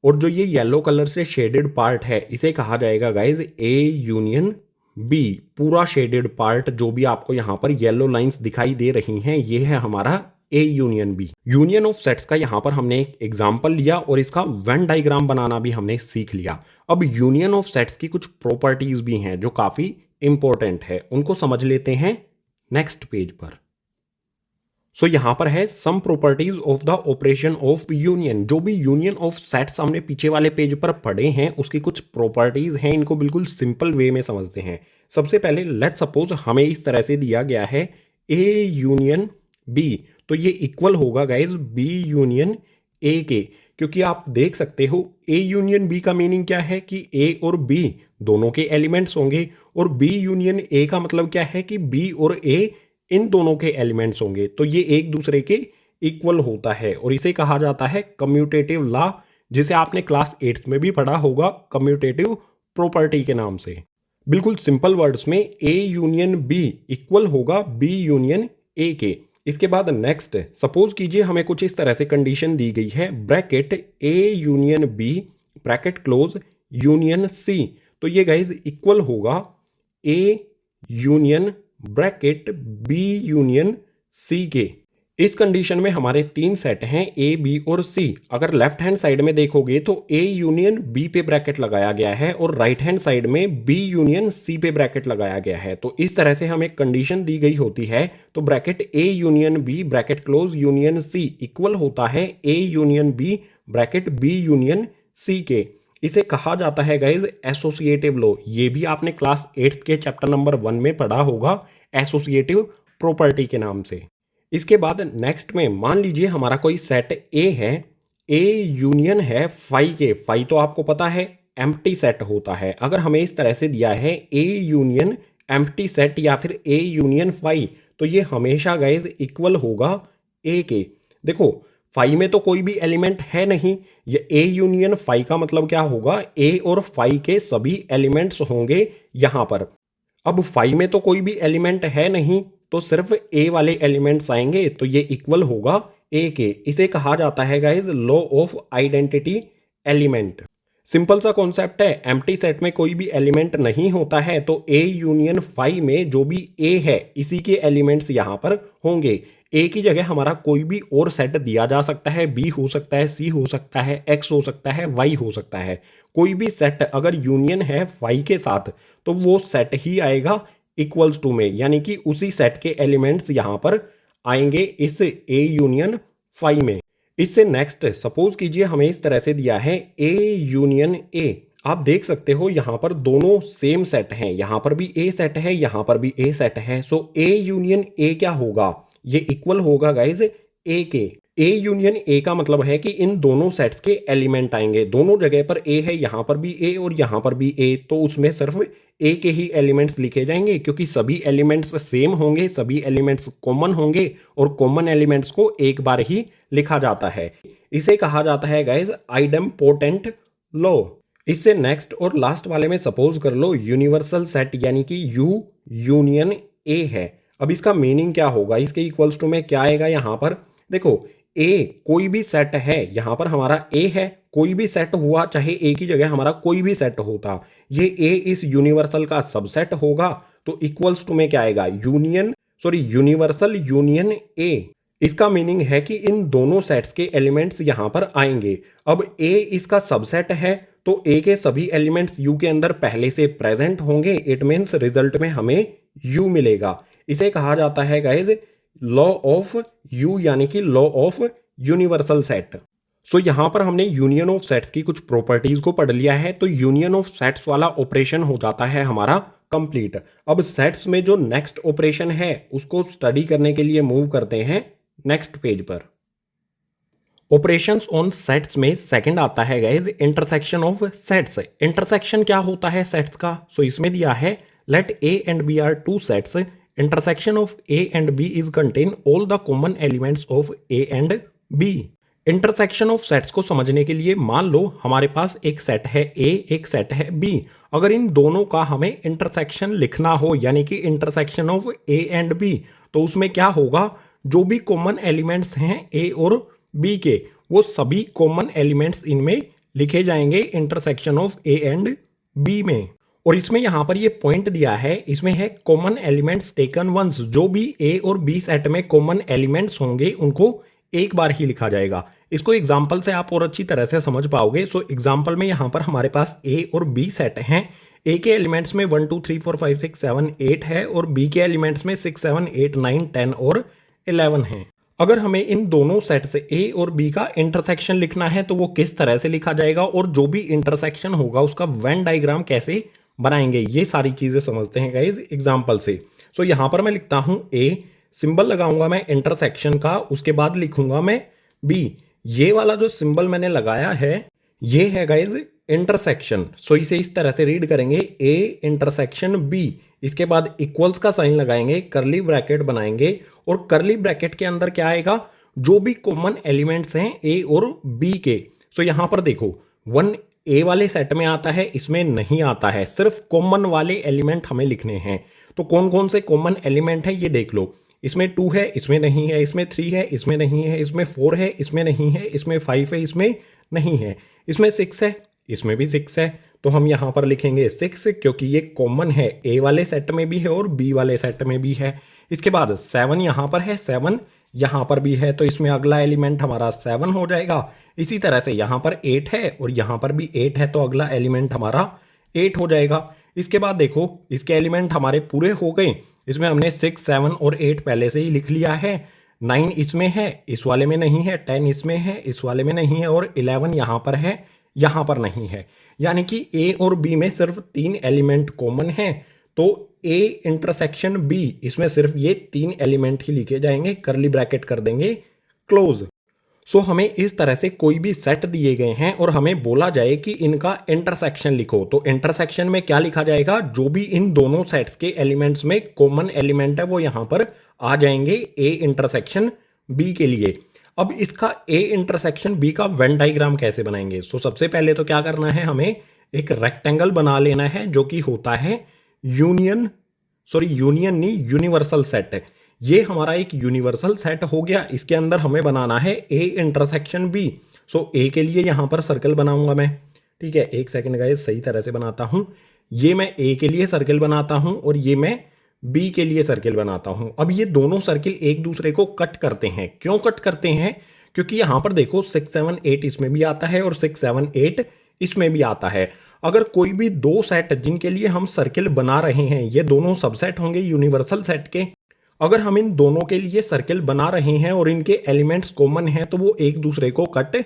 और जो ये येलो कलर से शेडेड पार्ट है इसे कहा जाएगा गाइज ए यूनियन बी। पूरा शेडेड पार्ट जो भी आपको यहां पर येलो लाइंस दिखाई दे रही हैं, ये है हमारा A union B. Union of sets का यहां पर हमने एक एग्जांपल लिया और इसका वेन डायग्राम बनाना भी हमने सीख लिया। अब यूनियन ऑफ सेट्स की कुछ प्रॉपर्टीज भी हैं जो काफी इंपॉर्टेंट है, उनको समझ लेते हैं नेक्स्ट पेज पर। सो यहां पर है some properties of the operation of union. जो भी यूनियन ऑफ सेट्स हमने पीछे वाले पेज पर पढ़े हैं, उसकी कुछ प्रॉपर्टीज हैं, इनको बिल्कुल सिंपल वे में समझते हैं। सबसे पहले लेट्स सपोज हमें इस तरह से दिया गया है ए यूनियन बी, तो ये इक्वल होगा गाइज बी यूनियन ए के, क्योंकि आप देख सकते हो ए यूनियन बी का मीनिंग क्या है कि ए और बी दोनों के एलिमेंट्स होंगे, और बी यूनियन ए का मतलब क्या है कि बी और ए इन दोनों के एलिमेंट्स होंगे, तो ये एक दूसरे के इक्वल होता है, और इसे कहा जाता है कम्यूटेटिव लॉ, जिसे आपने क्लास 8th में भी पढ़ा होगा कम्यूटेटिव प्रॉपर्टी के नाम से। बिल्कुल सिंपल वर्ड्स में ए यूनियन बी इक्वल होगा बी यूनियन ए के। इसके बाद नेक्स्ट सपोज कीजिए हमें कुछ इस तरह से कंडीशन दी गई है, bracket A union B bracket close union C, तो ये गाइज इक्वल होगा A union bracket B union C के। इस कंडीशन में हमारे 3 सेट हैं ए बी और सी। अगर लेफ्ट हैंड साइड में देखोगे तो ए यूनियन बी पे ब्रैकेट लगाया गया है, और राइट हैंड साइड में बी यूनियन सी पे ब्रैकेट लगाया गया है। तो इस तरह से हमें कंडीशन दी गई होती है, तो bracket A union B bracket close union C equal होता है A union B bracket B union C के। इसे कहा जाता है गाइज एसोसिएटिव लॉ। ये भी आपने क्लास 8th के चैप्टर नंबर 1 में पढ़ा होगा एसोसिएटिव प्रॉपर्टी के नाम से। इसके बाद नेक्स्ट में मान लीजिए हमारा कोई सेट ए है, ए यूनियन है फाई के। फाई तो आपको पता है एम्प्टी सेट होता है। अगर हमें इस तरह से दिया है ए यूनियन एम्प्टी सेट या फिर ए यूनियन फाई, तो ये हमेशा गाइज इक्वल होगा ए के। देखो फाई में तो कोई भी एलिमेंट है नहीं, ये ए यूनियन फाई का मतलब क्या होगा, ए और फाई के सभी एलिमेंट्स होंगे यहां पर। अब फाई में तो कोई भी एलिमेंट है नहीं, तो सिर्फ ए वाले एलिमेंट्स आएंगे, तो ये इक्वल होगा ए के। इसे कहा जाता है guys law of identity element. Simple सा कॉन्सेप्ट है, एम्प्टी सेट में कोई भी एलिमेंट नहीं होता है, तो ए यूनियन फाई में जो भी ए है इसी के एलिमेंट्स यहां पर होंगे। ए की जगह हमारा कोई भी और सेट दिया जा सकता है, बी हो सकता है, सी हो सकता है, एक्स हो सकता है, वाई हो सकता है। कोई भी सेट अगर यूनियन है फाई के साथ, तो वो सेट ही आएगा इक्वल्स टू में, यानी कि उसी सेट के एलिमेंट्स यहां पर आएंगे इस ए यूनियन फाई में। इससे नेक्स्ट सपोज कीजिए हमें इस तरह से दिया है ए यूनियन ए। आप देख सकते हो यहां पर दोनों सेम सेट हैं, यहां पर भी ए सेट है, यहां पर भी ए सेट है। सो ए यूनियन ए क्या होगा, ये इक्वल होगा गाइज ए के। ए यूनियन ए का मतलब है कि इन दोनों सेट्स के एलिमेंट आएंगे, दोनों जगह पर ए है, यहां पर भी ए और यहां पर भी ए, तो उसमें सिर्फ ए के ही एलिमेंट्स लिखे जाएंगे, क्योंकि सभी एलिमेंट्स सेम होंगे, सभी एलिमेंट्स कॉमन होंगे, और कॉमन एलिमेंट्स को एक बार ही लिखा जाता है। इसे कहा जाता है गाइज आइडेम्पोटेंट लॉ। इससे नेक्स्ट और लास्ट वाले में सपोज कर लो यूनिवर्सल सेट यानी कि यू यूनियन ए है। अब इसका मीनिंग क्या होगा, इसके इक्वल्स टू में क्या आएगा यहाँ पर। देखो ए कोई भी सेट है, यहां पर हमारा ए है, कोई भी सेट हुआ चाहे ए की जगह हमारा कोई भी सेट होता, ये ए इस यूनिवर्सल का सबसेट होगा, तो इक्वल्स टू में क्या आएगा यूनिवर्सल यूनियन ए। इसका मीनिंग है कि इन दोनों सेट्स के एलिमेंट्स यहां पर आएंगे। अब ए इसका सबसेट है तो ए के सभी एलिमेंट्स यू के अंदर पहले से प्रेजेंट होंगे। इट मीन्स रिजल्ट में हमें यू मिलेगा। इसे कहा जाता है गाइज लॉ ऑफ यू, यानी कि लॉ ऑफ यूनिवर्सल सेट। सो यहां पर हमने यूनियन ऑफ सेट्स की कुछ प्रॉपर्टीज को पढ़ लिया है, तो यूनियन ऑफ सेट्स वाला ऑपरेशन हो जाता है हमारा कंप्लीट। अब सेट्स में जो नेक्स्ट ऑपरेशन है उसको स्टडी करने के लिए मूव करते हैं नेक्स्ट पेज पर। ऑपरेशंस ऑन सेट्स में सेकंड आता है guys intersection of sets. Intersection क्या होता है सेट्स का? सो इसमें दिया है let A and B are two sets, intersection of A and B is contain all the common elements of A and B. Intersection of sets को समझने के लिए मान लो हमारे पास एक सेट है ए, एक सेट है बी। अगर इन दोनों का हमें इंटरसेक्शन लिखना हो, यानी कि intersection of A and B, तो उसमें क्या होगा, जो भी कॉमन एलिमेंट्स हैं ए और बी के, वो सभी कॉमन एलिमेंट्स इनमें लिखे जाएंगे intersection of A and B में। और इसमें यहां पर ये पॉइंट दिया है, इसमें है कॉमन एलिमेंट्स टेकन वंस। जो भी ए और बी सेट में कॉमन एलिमेंट्स होंगे उनको एक बार ही लिखा जाएगा। इसको एग्जाम्पल से आप और अच्छी तरह से समझ पाओगे। सो एग्जाम्पल में यहां पर हमारे पास ए और बी सेट हैं। ए के एलिमेंट्स में 1 2 3 4 5 6 7 8 है और बी के एलिमेंट्स में 6 7 8 9 10 और 11 है। अगर हमें इन दोनों सेट से ए और बी का इंटरसेक्शन लिखना है तो वो किस तरह से लिखा जाएगा, और जो भी इंटरसेक्शन होगा उसका वेन डायग्राम कैसे बनाएंगे, ये सारी चीजें समझते हैं गाइज एग्जाम्पल से। सो यहां पर मैं लिखता हूं ए, सिंबल लगाऊंगा मैं इंटरसेक्शन का, उसके बाद लिखूंगा मैं बी। ये वाला जो सिंबल मैंने लगाया है ये है गाइज इंटरसेक्शन। सो इसे इस तरह से रीड करेंगे ए इंटरसेक्शन बी। इसके बाद इक्वल्स का साइन लगाएंगे, करली ब्रैकेट बनाएंगे, और करली ब्रैकेट के अंदर क्या आएगा, जो भी कॉमन एलिमेंट्स हैं ए और बी के। सो यहां पर देखो 1 ए वाले सेट में आता है, इसमें नहीं आता है, सिर्फ कॉमन वाले एलिमेंट हमें लिखने हैं। तो कौन कौन से कॉमन एलिमेंट है ये देख लो। इसमें 2 है, इसमें नहीं है, इसमें 3 है, इसमें नहीं है, इसमें 4 है, इसमें नहीं है, इसमें 5 है, इसमें नहीं है, इसमें 6 है, इसमें भी 6 है। तो हम यहां पर लिखेंगे 6 क्योंकि ये कॉमन है, ए वाले सेट में भी है और बी वाले सेट में भी है। इसके बाद 7 यहां पर है, 7 यहां पर भी है, तो इसमें अगला एलिमेंट हमारा 7 हो जाएगा। इसी तरह से यहां पर 8 है और यहां पर भी 8 है, तो अगला एलिमेंट हमारा 8 हो जाएगा। इसके बाद देखो इसके एलिमेंट हमारे पूरे हो गए। इसमें हमने 6 7 और 8 पहले से ही लिख लिया है। 9 इसमें है, इस वाले में नहीं है, 10 इसमें है, इस वाले में नहीं है, और 11 यहां पर है, यहां पर नहीं है। यानी कि ए और बी में सिर्फ 3 एलिमेंट कॉमन है। तो ए इंटरसेक्शन बी, इसमें सिर्फ ये 3 एलिमेंट ही लिखे जाएंगे, करली ब्रैकेट कर देंगे क्लोज। सो हमें इस तरह से कोई भी सेट दिए गए हैं और हमें बोला जाए कि इनका इंटरसेक्शन लिखो, तो इंटरसेक्शन में क्या लिखा जाएगा, जो भी इन दोनों सेट्स के एलिमेंट्स में कॉमन एलिमेंट है वो यहां पर आ जाएंगे ए इंटरसेक्शन बी के लिए। अब इसका ए इंटरसेक्शन बी का वेन डायग्राम कैसे बनाएंगे? सो सबसे पहले तो क्या करना है, हमें एक रेक्टेंगल बना लेना है जो कि होता है यूनियन नहीं, यूनिवर्सल सेट। ये हमारा एक यूनिवर्सल सेट हो गया। इसके अंदर हमें बनाना है ए इंटरसेक्शन बी। सो ए के लिए यहां पर सर्कल बनाऊंगा मैं, ठीक है, एक सेकंड गाइस, सही तरह से बनाता हूं। ये मैं ए के लिए सर्कल बनाता हूं और ये मैं बी के लिए सर्कल बनाता हूं। अब ये दोनों सर्किल एक दूसरे को कट करते हैं। क्यों कट करते हैं? क्योंकि यहां पर देखो 6 7 8 इसमें भी आता है और 6 7 8 इसमें भी आता है। अगर कोई भी दो सेट जिनके लिए हम सर्किल बना रहे हैं, ये दोनों सबसेट होंगे यूनिवर्सल सेट के, अगर हम इन दोनों के लिए सर्किल बना रहे हैं और इनके एलिमेंट्स कॉमन हैं तो वो एक दूसरे को कट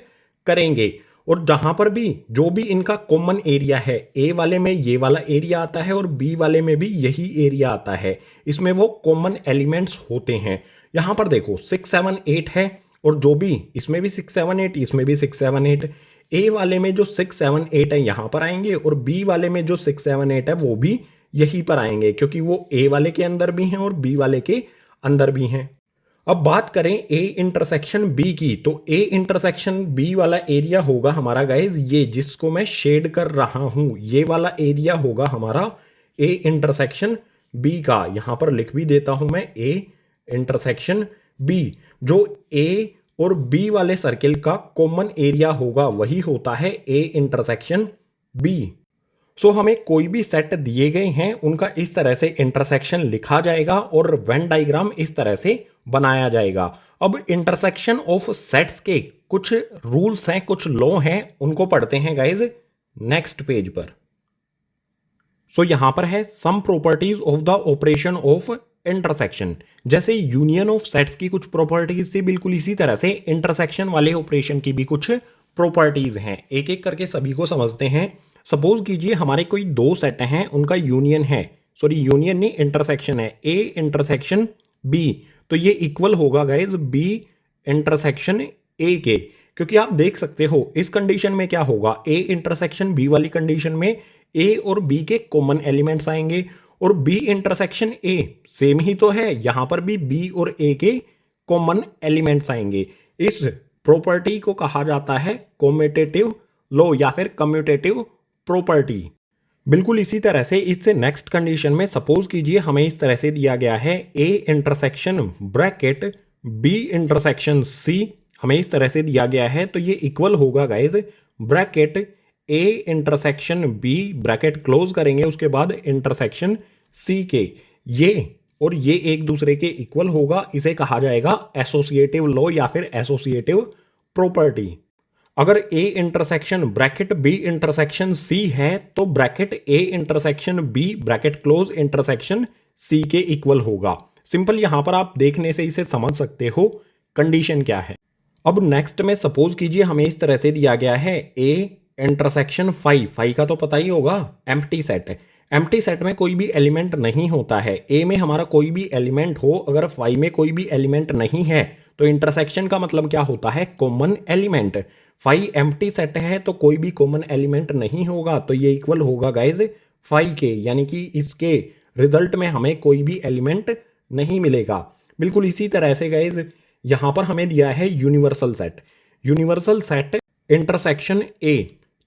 करेंगे। और जहां पर भी जो भी इनका कॉमन एरिया है, ए वाले में ये वाला एरिया आता है और बी वाले में भी यही एरिया आता है, इसमें वो कॉमन एलिमेंट्स होते हैं। यहां पर देखो 6 7 8 है और जो भी इसमें भी 6 7 8, इसमें भी 6 7 8। ए वाले में जो 6 7 8 है यहां पर आएंगे और बी वाले में जो 6 7 8 है वो भी यहीं पर आएंगे, क्योंकि वो ए वाले के अंदर भी हैं और बी वाले के अंदर भी हैं। अब बात करें ए इंटरसेक्शन बी की, तो ए इंटरसेक्शन बी वाला एरिया होगा हमारा गाइज ये जिसको मैं शेड कर रहा हूं, ये वाला एरिया होगा हमारा ए इंटरसेक्शन बी का। यहां पर लिख भी देता हूं मैं ए इंटरसेक्शन बी। जो ए और बी वाले सर्किल का कॉमन एरिया होगा वही होता है ए इंटरसेक्शन बी। सो हमें कोई भी सेट दिए गए हैं उनका इस तरह से इंटरसेक्शन लिखा जाएगा और वेन डायग्राम इस तरह से बनाया जाएगा। अब इंटरसेक्शन ऑफ सेट्स के कुछ रूल्स हैं, कुछ लॉ हैं, उनको पढ़ते हैं गाइज नेक्स्ट पेज पर। सो यहां पर है some properties of the operation of intersection. जैसे यूनियन ऑफ सेट्स की कुछ प्रॉपर्टीज थी, बिल्कुल इसी तरह से इंटरसेक्शन वाले ऑपरेशन की भी कुछ प्रॉपर्टीज हैं। एक एक करके सभी को समझते हैं। सपोज कीजिए हमारे कोई दो सेट हैं, उनका यूनियन है, सॉरी यूनियन नहीं इंटरसेक्शन है, ए इंटरसेक्शन बी, तो ये इक्वल होगा गाइज बी इंटरसेक्शन ए के। क्योंकि आप देख सकते हो इस कंडीशन में क्या होगा, ए इंटरसेक्शन बी वाली कंडीशन में ए और बी के कॉमन एलिमेंट्स आएंगे, और बी इंटरसेक्शन ए सेम ही तो है, यहां पर भी बी और ए के कॉमन एलिमेंट्स आएंगे। इस प्रॉपर्टी को कहा जाता है कम्यूटेटिव लॉ या फिर कम्यूटेटिव प्रॉपर्टी। बिल्कुल इसी तरह से इससे नेक्स्ट कंडीशन में सपोज कीजिए हमें इस तरह से दिया गया है A intersection bracket B intersection C, हमें इस तरह से दिया गया है, तो ये इक्वल होगा guys bracket A intersection B bracket close करेंगे, उसके बाद इंटरसेक्शन सी के। ये और ये एक दूसरे के इक्वल होगा, इसे कहा जाएगा एसोसिएटिव लॉ या फिर एसोसिएटिव प्रॉपर्टी। अगर A intersection bracket B intersection C है तो bracket A intersection B bracket close intersection C के इक्वल होगा। सिंपल, यहां पर आप देखने से इसे समझ सकते हो कंडीशन क्या है। अब नेक्स्ट में सपोज कीजिए हमें इस तरह से दिया गया है ए इंटरसेक्शन फाई, फाई का तो पता ही होगा एम्प्टी सेट है। एम्प्टी सेट में कोई भी एलिमेंट नहीं होता है, ए में हमारा कोई भी एलिमेंट हो, अगर फाई में कोई भी एलिमेंट नहीं है तो इंटरसेक्शन का मतलब क्या होता है, common element. Phi empty set है तो कोई भी कॉमन एलिमेंट नहीं होगा, तो ये इक्वल होगा गाइज फाई के, यानी कि इसके रिजल्ट में हमें कोई भी एलिमेंट नहीं मिलेगा। बिल्कुल इसी तरह से गाइज यहां पर हमें दिया है universal set, universal set intersection A,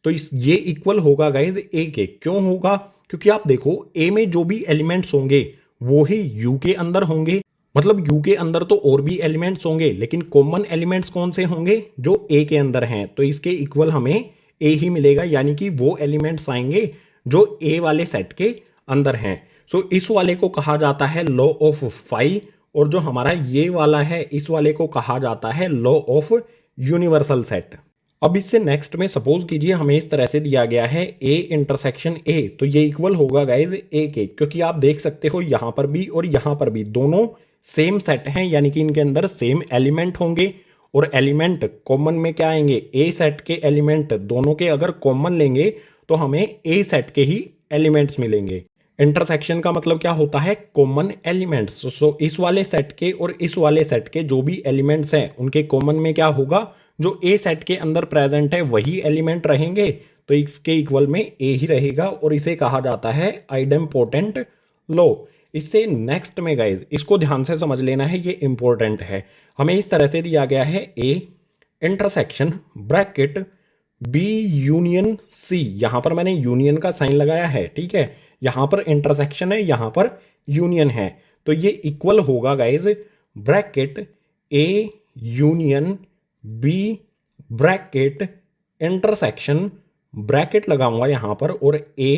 तो ये इक्वल होगा गाइज ए के। क्यों होगा, क्योंकि आप देखो ए में जो भी एलिमेंट्स होंगे वो ही यू के अंदर होंगे, मतलब यू के अंदर तो और भी एलिमेंट्स होंगे लेकिन कॉमन एलिमेंट्स कौन से होंगे, जो ए के अंदर हैं, तो इसके इक्वल हमें ए ही मिलेगा, यानी कि वो एलिमेंट्स आएंगे जो ए वाले सेट के अंदर हैं। सो इस वाले को कहा जाता है लॉ ऑफ फाई, और जो हमारा ये वाला है इस वाले को कहा जाता है लॉ ऑफ यूनिवर्सल सेट। अब इससे नेक्स्ट में सपोज कीजिए हमें इस तरह से दिया गया है ए इंटरसेक्शन ए, तो ये इक्वल होगा गाइज ए के, क्योंकि आप देख सकते हो यहां पर भी और यहां पर भी दोनों सेम सेट हैं, यानी कि इनके अंदर सेम एलिमेंट होंगे, और एलिमेंट कॉमन में क्या आएंगे, ए सेट के एलिमेंट दोनों के अगर कॉमन लेंगे तो हमें ए सेट के ही एलिमेंट्स मिलेंगे। इंटरसेक्शन का मतलब क्या होता है, कॉमन एलिमेंट्स। सो इस वाले सेट के और इस वाले सेट के जो भी एलिमेंट्स हैं उनके कॉमन में क्या होगा, जो ए सेट के अंदर प्रेजेंट है वही एलिमेंट रहेंगे, तो इसके इक्वल में ए ही रहेगा, और इसे कहा जाता है आइडेम्पोटेंट लॉ। इससे नेक्स्ट में गाइज इसको ध्यान से समझ लेना है, ये इंपॉर्टेंट है। हमें इस तरह से दिया गया है A intersection bracket B union C, यहां पर मैंने यूनियन का साइन लगाया है, ठीक है, यहां पर इंटरसेक्शन है, यहां पर यूनियन है, तो ये इक्वल होगा guys bracket A union B bracket intersection bracket लगाऊंगा यहां पर और ए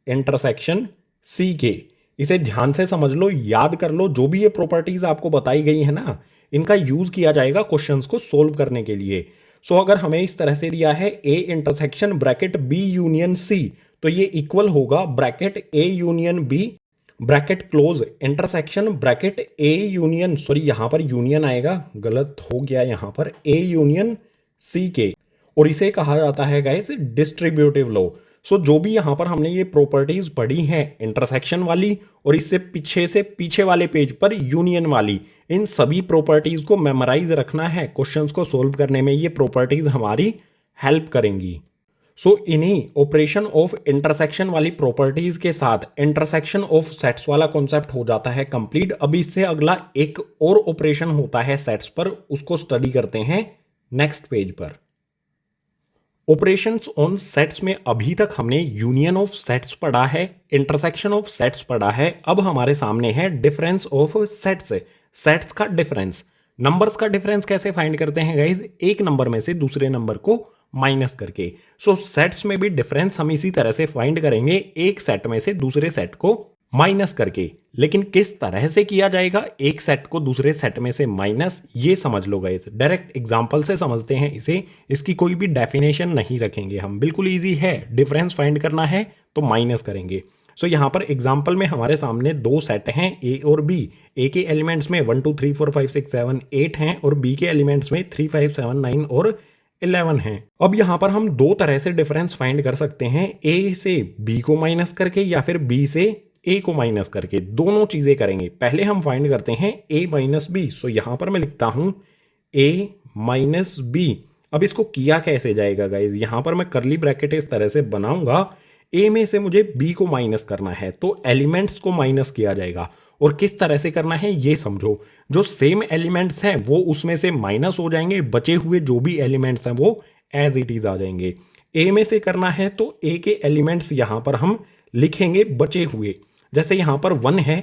इंटरसेक्शन सी के। इसे ध्यान से समझ लो, याद कर लो, जो भी ये प्रॉपर्टीज आपको बताई गई है ना, इनका यूज किया जाएगा क्वेश्चंस को सोल्व करने के लिए। सो अगर हमें इस तरह से दिया है A intersection bracket B union C, तो ये इक्वल होगा bracket A union B bracket close intersection bracket A union, sorry यहां पर यूनियन आएगा, गलत हो गया, यहां पर ए यूनियन सी के, और इसे कहा जाता है गाइस डिस्ट्रीब्यूटिव लॉ। सो जो भी यहां पर हमने ये प्रॉपर्टीज पढ़ी हैं इंटरसेक्शन वाली और इससे पीछे वाले पेज पर यूनियन वाली, इन सभी प्रॉपर्टीज को मेमोराइज रखना है, क्वेश्चंस को सोल्व करने में ये प्रॉपर्टीज हमारी हेल्प करेंगी। सो इन्हीं ऑपरेशन ऑफ इंटरसेक्शन वाली प्रॉपर्टीज के साथ इंटरसेक्शन ऑफ सेट्स वाला कॉन्सेप्ट हो जाता है कंप्लीट। अभी इससे अगला एक और ऑपरेशन होता है सेट्स पर, उसको स्टडी करते हैं नेक्स्ट पेज पर। ऑपरेशंस ऑन सेट्स में अभी तक हमने यूनियन ऑफ सेट्स पढ़ा है, इंटरसेक्शन ऑफ सेट्स पढ़ा है, अब हमारे सामने है डिफरेंस ऑफ सेट्स। सेट्स का डिफरेंस, नंबर्स का डिफरेंस कैसे फाइंड करते हैं गाइज, एक नंबर में से दूसरे नंबर को माइनस करके। सो सेट्स में भी डिफरेंस हम इसी तरह से फाइंड करेंगे, एक सेट में से दूसरे सेट को माइनस करके। लेकिन किस तरह से किया जाएगा एक सेट को दूसरे सेट में से माइनस, ये समझ लो गाइस। डायरेक्ट एग्जांपल से समझते हैं इसे, इसकी कोई भी डेफिनेशन नहीं रखेंगे हम, बिल्कुल इजी है। डिफरेंस फाइंड करना है तो माइनस करेंगे। सो यहाँ पर एग्जाम्पल में हमारे सामने दो सेट हैं ए और बी। ए के एलिमेंट्स में 1 2 3 4 5 6 7 8 हैं और बी के एलिमेंट्स में 3 5 7 9 और 11 हैं। अब यहाँ पर हम दो तरह से डिफरेंस फाइंड कर सकते हैं, ए से बी को माइनस करके या फिर बी से ए को माइनस करके। दोनों चीजें करेंगे। पहले हम फाइंड करते हैं ए माइनस बी। सो यहाँ पर मैं लिखता हूं ए माइनस बी। अब इसको किया कैसे जाएगा गाइज, यहाँ पर मैं करली ब्रैकेट इस तरह से बनाऊंगा। ए में से मुझे बी को माइनस करना है तो एलिमेंट्स को माइनस किया जाएगा। और किस तरह से करना है ये समझो। जो सेम एलिमेंट्स हैं वो उसमें से माइनस हो जाएंगे, बचे हुए जो भी एलिमेंट्स हैं वो एज इट इज आ जाएंगे। ए में से करना है तो ए के एलिमेंट्स यहां पर हम लिखेंगे बचे हुए। जैसे यहां पर 1 है,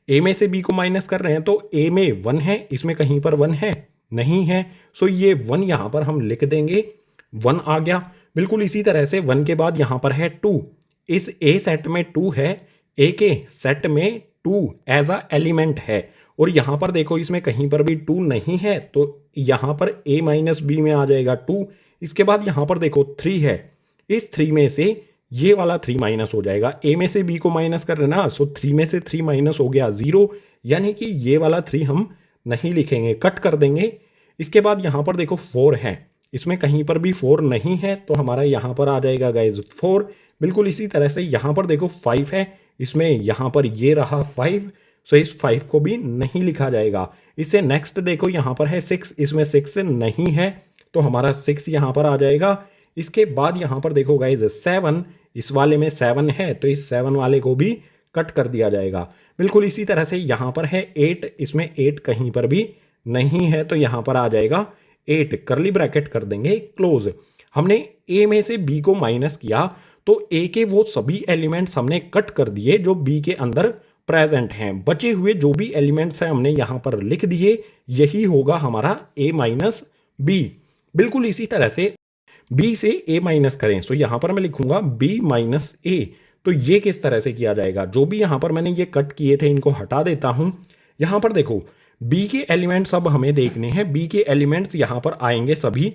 ए में से बी को माइनस कर रहे हैं तो ए में 1 है, इसमें कहीं पर 1 है नहीं है। सो ये 1 यहां पर हम लिख देंगे, 1 आ गया। बिल्कुल इसी तरह से 1 के बाद यहां पर है 2। इस ए सेट में 2 है, ए के सेट में 2 एज अ एलिमेंट है। और यहां पर देखो इसमें कहीं पर भी 2 नहीं है तो यहां पर ए माइनस बी में आ जाएगा 2। इसके बाद यहां पर देखो 3 है, इस 3 में से ये वाला 3 माइनस हो जाएगा। ए में से बी को माइनस कर रहे ना, सो 3 में से 3 माइनस हो गया 0, यानी कि ये वाला 3 हम नहीं लिखेंगे, कट कर देंगे। इसके बाद यहां पर देखो 4 है, इसमें कहीं पर भी 4 नहीं है तो हमारा यहां पर आ जाएगा गाइज 4। बिल्कुल इसी तरह से यहां पर देखो 5 है, इसमें यहां पर ये रहा 5, सो इस 5 को भी नहीं लिखा जाएगा। इससे नेक्स्ट देखो यहां पर है 6, इसमें 6 नहीं है तो हमारा 6 यहां पर आ जाएगा। इसके बाद यहां पर देखो गाइज 7, इस वाले में 7 है तो इस 7 वाले को भी कट कर दिया जाएगा। बिल्कुल इसी तरह से यहां पर है 8, इसमें 8 कहीं पर भी नहीं है तो यहां पर आ जाएगा 8, करली ब्रैकेट कर देंगे क्लोज। हमने ए में से बी को माइनस किया तो ए के वो सभी एलिमेंट्स हमने कट कर दिए जो बी के अंदर प्रेजेंट हैं। बचे हुए जो भी एलिमेंट्स हैं हमने यहां पर लिख दिए, यही होगा हमारा ए माइनस बी। बिल्कुल इसी तरह से बी से ए माइनस करें, सो यहां पर मैं लिखूंगा बी माइनस ए। तो ये किस तरह से किया जाएगा, जो भी यहां पर मैंने ये कट किए थे इनको हटा देता हूं। यहां पर देखो बी के एलिमेंट्स अब हमें देखने हैं। बी के एलिमेंट्स यहां पर आएंगे सभी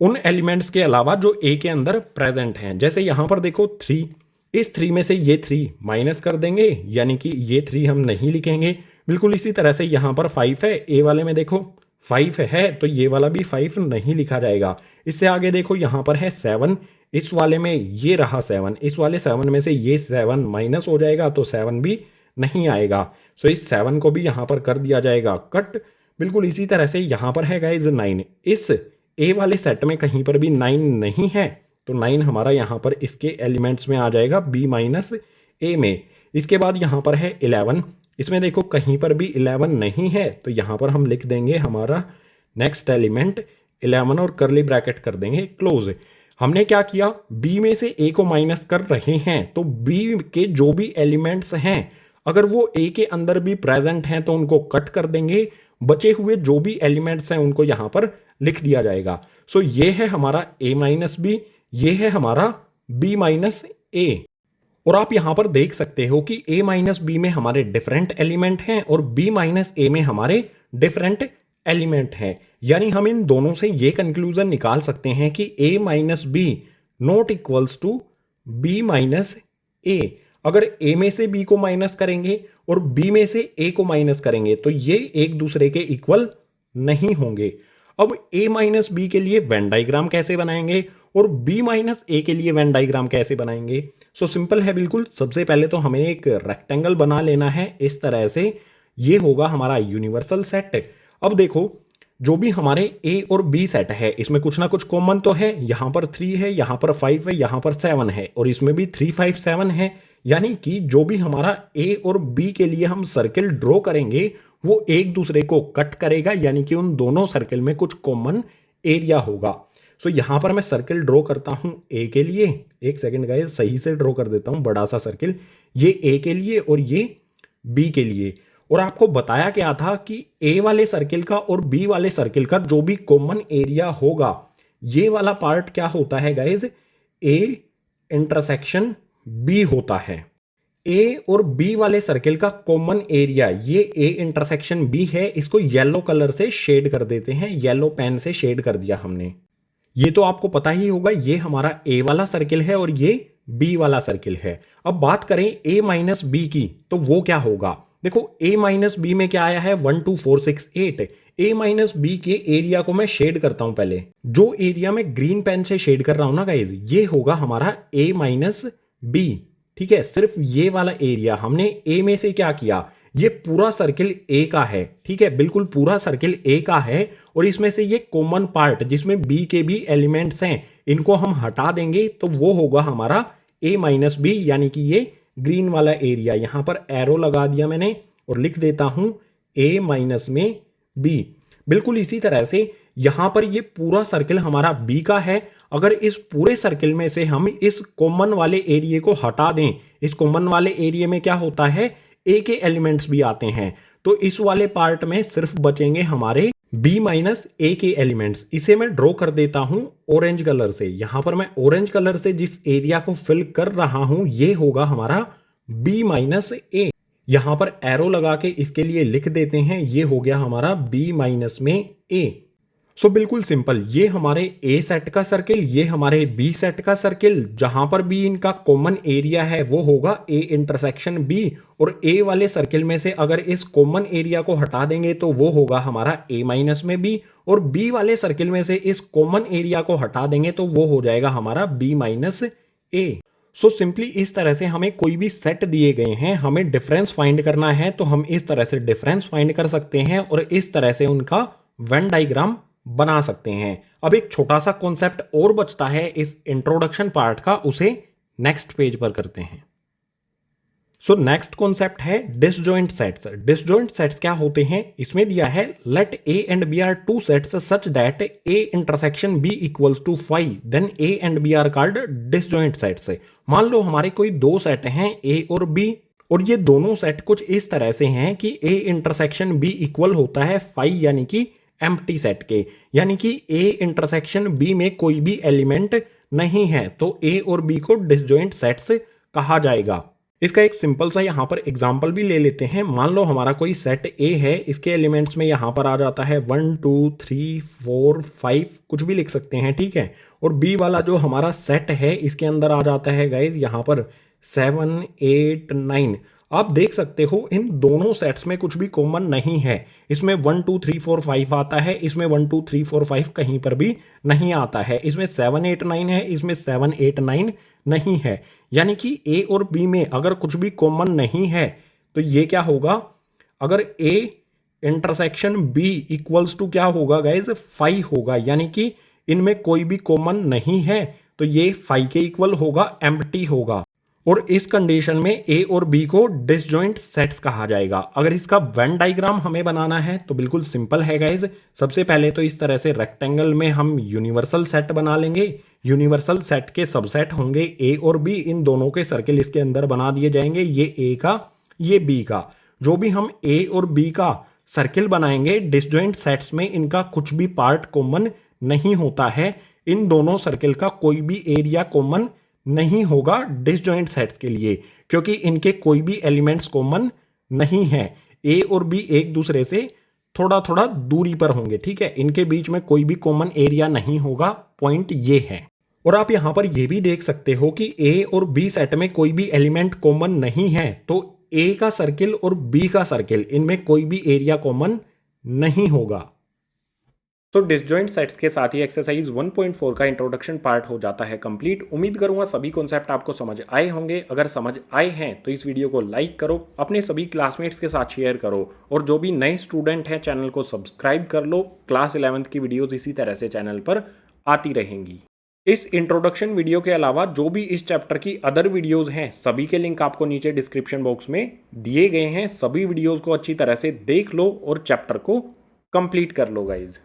उन एलिमेंट्स के अलावा जो ए के अंदर प्रेजेंट हैं। जैसे यहां पर देखो 3, इस 3 में से ये 3 माइनस कर देंगे, यानी कि ये 3 हम नहीं लिखेंगे। बिल्कुल इसी तरह से यहां पर 5 है, ए वाले में देखो 5 है तो ये वाला भी 5 नहीं लिखा जाएगा। इससे आगे देखो यहां पर है 7, इस वाले में ये रहा 7, इस वाले 7 में से ये 7 माइनस हो जाएगा तो 7 भी नहीं आएगा। सो इस 7 को भी यहां पर कर दिया जाएगा कट। बिल्कुल इसी तरह से यहां पर है गाइज 9, इस ए वाले सेट में कहीं पर भी 9 नहीं है तो 9 हमारा यहां पर इसके एलिमेंट्स में आ जाएगा बी माइनस ए में। इसके बाद यहां पर है 11, इसमें देखो कहीं पर भी 11 नहीं है तो यहां पर हम लिख देंगे हमारा नेक्स्ट एलिमेंट 11 और करली ब्रैकेट कर देंगे क्लोज। हमने क्या किया, बी में से ए को माइनस कर रहे हैं तो बी के जो भी एलिमेंट्स हैं अगर वो ए के अंदर भी प्रेजेंट हैं तो उनको कट कर देंगे। बचे हुए जो भी एलिमेंट्स हैं उनको यहां पर लिख दिया जाएगा। सो ये है हमारा ए माइनस बी, ये है हमारा बी माइनस ए। और आप यहां पर देख सकते हो कि ए माइनस बी में हमारे डिफरेंट एलिमेंट हैं और बी माइनस ए में हमारे डिफरेंट एलिमेंट हैं। यानी हम इन दोनों से ये कंक्लूजन निकाल सकते हैं कि a minus b not equals to b minus a. अगर ए में से बी को माइनस करेंगे और बी में से ए को माइनस करेंगे तो ये एक दूसरे के इक्वल नहीं होंगे। अब ए माइनस बी के लिए वेन डायग्राम कैसे बनाएंगे और बी माइनस ए के लिए वेन डायग्राम कैसे बनाएंगे। सो सिंपल है बिल्कुल। सबसे पहले तो हमें एक रेक्टेंगल बना लेना है इस तरह से, ये होगा हमारा यूनिवर्सल सेट। अब देखो जो भी हमारे ए और बी सेट है इसमें कुछ ना कुछ कॉमन तो है। यहां पर 3 है, यहां पर 5 है, यहां पर 7 है और इसमें भी 3 5 7 है। यानी कि जो भी हमारा ए और बी के लिए हम सर्किल ड्रॉ करेंगे वो एक दूसरे को कट करेगा, यानी कि उन दोनों सर्किल में कुछ कॉमन एरिया होगा। सो यहां पर मैं सर्किल ड्रॉ करता हूं ए के लिए, एक सेकेंड गाइस सही से ड्रॉ कर देता हूं बड़ा सा सर्किल, ये ए के लिए और ये बी के लिए। और आपको बताया गया था कि ए वाले सर्किल का और बी वाले सर्किल का जो भी कॉमन एरिया होगा ये वाला पार्ट क्या होता है गाइज, ए इंटरसेक्शन बी होता है। ए और बी वाले सर्किल का कॉमन एरिया, ये ए इंटरसेक्शन बी है, इसको येलो कलर से शेड कर देते हैं, येलो पेन से शेड कर दिया हमने। ये तो आपको पता ही होगा, ये हमारा ए वाला सर्किल है और ये बी वाला सर्किल है। अब बात करें ए माइनस बी की, तो वो क्या होगा? देखो ए माइनस बी में क्या आया है 1 2 4 6 8। ए माइनस बी के एरिया को मैं शेड करता हूं पहले। जो एरिया में ग्रीन पेन से शेड कर रहा हूं ना गाइज, ये होगा हमारा ए माइनस बी। ठीक है, सिर्फ ये वाला एरिया हमने ए में से क्या किया, ये पूरा सर्किल ए का है। ठीक है, बिल्कुल पूरा सर्किल ए का है और इसमें से ये कॉमन पार्ट जिसमें बी के भी एलिमेंट्स हैं, इनको हम हटा देंगे तो वो होगा हमारा ए माइनस बी, यानी कि ये ग्रीन वाला एरिया। यहां पर एरो लगा दिया मैंने और लिख देता हूं ए माइनस में बी। बिल्कुल इसी तरह से यहां पर ये पूरा सर्किल हमारा बी का है। अगर इस पूरे सर्किल में से हम इस कॉमन वाले एरिया को हटा दें, इस कॉमन वाले एरिया में क्या होता है, ए के एलिमेंट्स भी आते हैं, तो इस वाले पार्ट में सिर्फ बचेंगे हमारे बी माइनस ए के एलिमेंट्स। इसे मैं ड्रॉ कर देता हूं ऑरेंज कलर से। यहां पर मैं ऑरेंज कलर से जिस एरिया को फिल कर रहा हूं, ये होगा हमारा बी माइनस ए। यहां पर एरो लगा के इसके लिए लिख देते हैं, ये हो गया हमारा बी माइनस में ए। सो बिल्कुल सिंपल, ये हमारे ए सेट का सर्किल, ये हमारे बी सेट का सर्किल, जहां पर भी इनका कॉमन एरिया है वो होगा ए इंटरसेक्शन बी। और ए वाले सर्किल में से अगर इस कॉमन एरिया को हटा देंगे तो वो होगा हमारा ए माइनस में बी, और बी वाले सर्किल में से इस कॉमन एरिया को हटा देंगे तो वो हो जाएगा हमारा बी माइनस ए। सो सिंपली इस तरह से हमें कोई भी सेट दिए गए हैं, हमें डिफरेंस फाइंड करना है तो हम इस तरह से डिफरेंस फाइंड कर सकते हैं और इस तरह से उनका वेन डायग्राम बना सकते हैं। अब एक छोटा सा कॉन्सेप्ट और बचता है इस इंट्रोडक्शन पार्ट का, उसे नेक्स्ट पेज पर करते हैं। सो नेक्स्ट कॉन्सेप्ट है डिसजॉइंट सेट्स। डिसजॉइंट सेट्स क्या होते हैं? इसमें दिया है let A and B are two sets such that A intersection B equals to 5, then A and B are called disjoint sets. मान लो हमारे कोई दो सेट हैं ए और बी, और ये दोनों सेट कुछ इस तरह से हैं कि ए इंटरसेक्शन बी इक्वल होता है 5 यानी कि एम्प्टी सेट के, यानी कि ए इंटरसेक्शन बी में कोई भी एलिमेंट नहीं है, तो ए और बी को डिसजॉइंट सेट्स कहा जाएगा। इसका एक सिंपल सा यहां पर एग्जांपल भी ले लेते हैं। मान लो हमारा कोई सेट ए है, इसके एलिमेंट्स में यहां पर आ जाता है 1 2 3 4 5, कुछ भी लिख सकते हैं, ठीक है। और बी वाला जो हमारा सेट है इसके अंदर आ जाता है गाइज यहां पर 7 8 9। आप देख सकते हो इन दोनों सेट्स में कुछ भी कॉमन नहीं है। इसमें 1 2 3 4 5 आता है, इसमें 1 2 3 4 5 कहीं पर भी नहीं आता है। इसमें 7 8 9 है, इसमें 7 8 9 नहीं है। यानी कि ए और बी में अगर कुछ भी कॉमन नहीं है तो ये क्या होगा, अगर A intersection B equals to क्या होगा गाइज 5 होगा, यानी कि इनमें कोई भी कॉमन नहीं है तो ये 5 के इक्वल होगा, एम्प्टी होगा। और इस कंडीशन में ए और बी को डिसजॉइंट सेट्स कहा जाएगा। अगर इसका वेन डायग्राम हमें बनाना है तो बिल्कुल सिंपल है गाइज। सबसे पहले तो इस तरह से रेक्टेंगल में हम यूनिवर्सल सेट बना लेंगे। यूनिवर्सल सेट के सबसेट होंगे ए और बी, इन दोनों के सर्किल इसके अंदर बना दिए जाएंगे, ये ए का ये बी का। जो भी हम ए और बी का सर्किल बनाएंगे डिसजॉइंट सेट्स में इनका कुछ भी पार्ट कॉमन नहीं होता है। इन दोनों सर्किल का कोई भी एरिया कॉमन नहीं होगा डिसजॉइंट सेट्स के लिए, क्योंकि इनके कोई भी एलिमेंट्स कॉमन नहीं है। ए और बी एक दूसरे से थोड़ा थोड़ा दूरी पर होंगे, ठीक है। इनके बीच में कोई भी कॉमन एरिया नहीं होगा, पॉइंट ये है। और आप यहां पर ये भी देख सकते हो कि ए और बी सेट में कोई भी एलिमेंट कॉमन नहीं है, तो ए का सर्किल और बी का सर्किल इनमें कोई भी एरिया कॉमन नहीं होगा। तो डिसजॉइंट सेट्स के साथ ही एक्सरसाइज 1.4 का इंट्रोडक्शन पार्ट हो जाता है कंप्लीट। उम्मीद करूंगा सभी कॉन्सेप्ट आपको समझ आए होंगे। अगर समझ आए हैं तो इस वीडियो को लाइक करो, अपने सभी क्लासमेट्स के साथ शेयर करो, और जो भी नए स्टूडेंट हैं चैनल को सब्सक्राइब कर लो। क्लास 11th की वीडियोज इसी तरह से चैनल पर आती रहेंगी। इस इंट्रोडक्शन वीडियो के अलावा जो भी इस चैप्टर की अदर वीडियोज हैं सभी के लिंक आपको नीचे डिस्क्रिप्शन बॉक्स में दिए गए हैं। सभी वीडियोज को अच्छी तरह से देख लो और चैप्टर को कंप्लीट कर लो गाइज।